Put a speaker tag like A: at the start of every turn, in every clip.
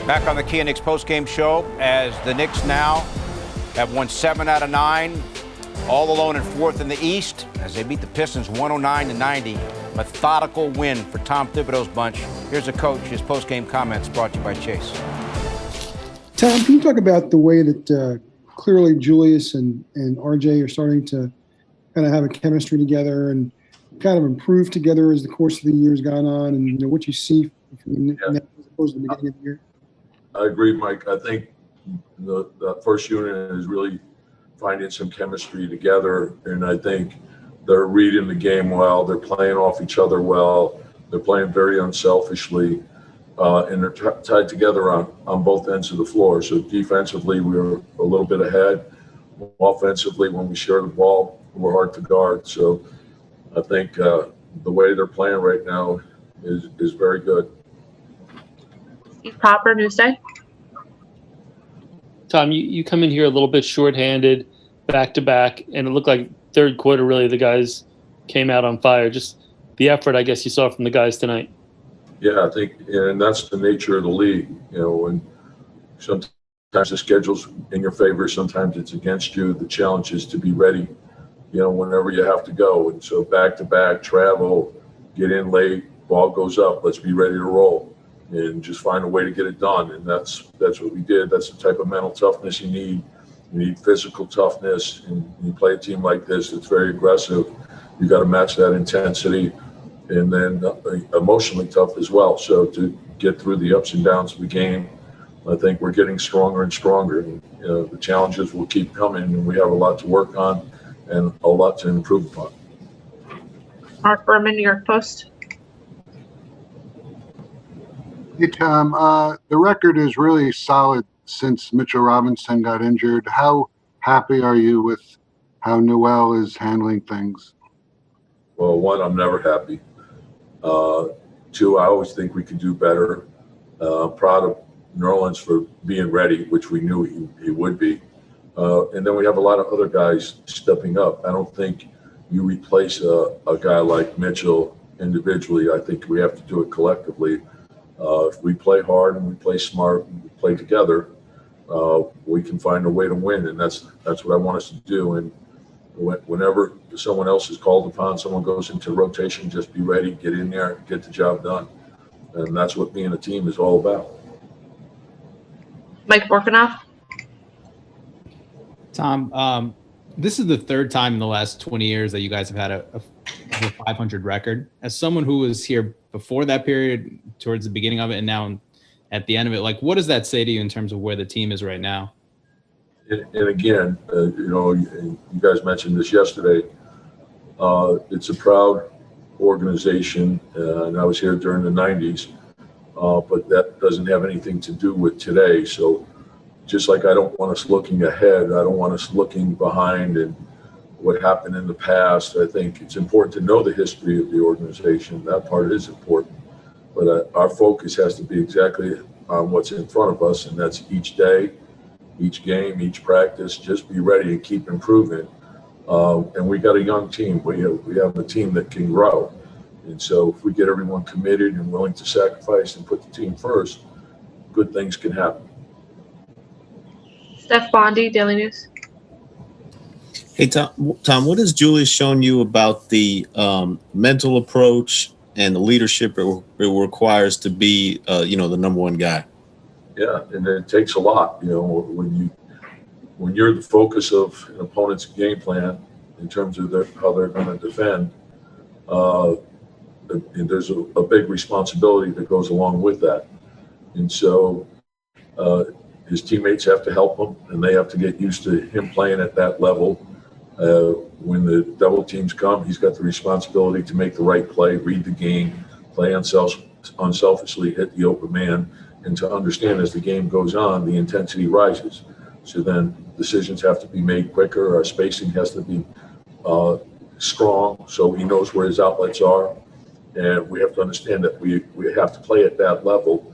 A: Back on the Kia Knicks postgame show as the Knicks now have won 7 out of 9, all alone in 4th in the East as they beat the Pistons 109-90. Methodical win for Tom Thibodeau's bunch. Here's a coach, his postgame comments brought to you by Chase.
B: Tom, can you talk about the way that clearly Julius and RJ are starting to kind of have a chemistry together and kind of improve together as the course of the year's gone on, and what you see from the Knicks as opposed to the beginning of the year?
C: I agree, Mike. I think the first unit is really finding some chemistry together, and I think they're reading the game well. They're playing off each other well. They're playing very unselfishly, and they're tied together on both ends of the floor. So defensively, we were a little bit ahead. Offensively, when we share the ball, we're hard to guard. So I think the way they're playing right now is very good.
D: Steve Popper, Newsday.
E: Tom, you come in here a little bit shorthanded, back-to-back, and it looked like third quarter, really, the guys came out on fire. Just the effort, I guess, you saw from the guys tonight.
C: Yeah, I think, and that's the nature of the league. When sometimes the schedule's in your favor, sometimes it's against you. The challenge is to be ready, whenever you have to go. And so back-to-back, travel, get in late, ball goes up, let's be ready to roll. And just find a way to get it done. And that's what we did. That's the type of mental toughness you need. You need physical toughness. And you play a team like this that's very aggressive, you got to match that intensity. And then emotionally tough as well. So to get through the ups and downs of the game, I think we're getting stronger and stronger. And the challenges will keep coming, and we have a lot to work on and a lot to improve upon.
D: Mark Berman, New York Post.
F: Hey, Tom. The record is really solid since Mitchell Robinson got injured. How happy are you with how Noel is handling things?
C: Well, one, I'm never happy. Two, I always think we could do better. Proud of Nerlens for being ready, which we knew he would be. And then we have a lot of other guys stepping up. I don't think you replace a guy like Mitchell individually. I think we have to do it collectively. If we play hard and we play smart and we play together, we can find a way to win, and that's what I want us to do. And whenever someone else is called upon, someone goes into rotation, just be ready, get in there, get the job done. And that's what being a team is all about.
D: Mike Borkanoff.
G: Tom, this is the third time in the last 20 years that you guys have had a 500 record. As someone who was here before that period, towards the beginning of it, and now at the end of it, what does that say to you in terms of where the team is right now?
C: And again, you guys mentioned this yesterday. It's a proud organization, and I was here during the 90s, but that doesn't have anything to do with today. So just like I don't want us looking ahead, I don't want us looking behind and what happened in the past. I think it's important to know the history of the organization. That part is important. But our focus has to be exactly on what's in front of us, and that's each day, each game, each practice. Just be ready and keep improving. And we got a young team. We have a team that can grow. And so if we get everyone committed and willing to sacrifice and put the team first, good things can happen.
D: Steph Bondi, Daily News.
H: Hey, Tom, what has Julius shown you about the mental approach and the leadership it requires to be, the number one guy?
C: Yeah, and it takes a lot. When you're the focus of an opponent's game plan in terms of how they're going to defend, and there's a big responsibility that goes along with that. And so his teammates have to help him, and they have to get used to him playing at that level. When the double teams come, he's got the responsibility to make the right play, read the game, play unselfishly, hit the open man, and to understand as the game goes on, the intensity rises. So then decisions have to be made quicker. Our spacing has to be strong, so he knows where his outlets are. And we have to understand that we have to play at that level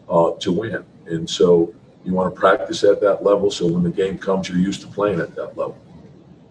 C: to win. And so you want to practice at that level, so when the game comes, you're used to playing at that level.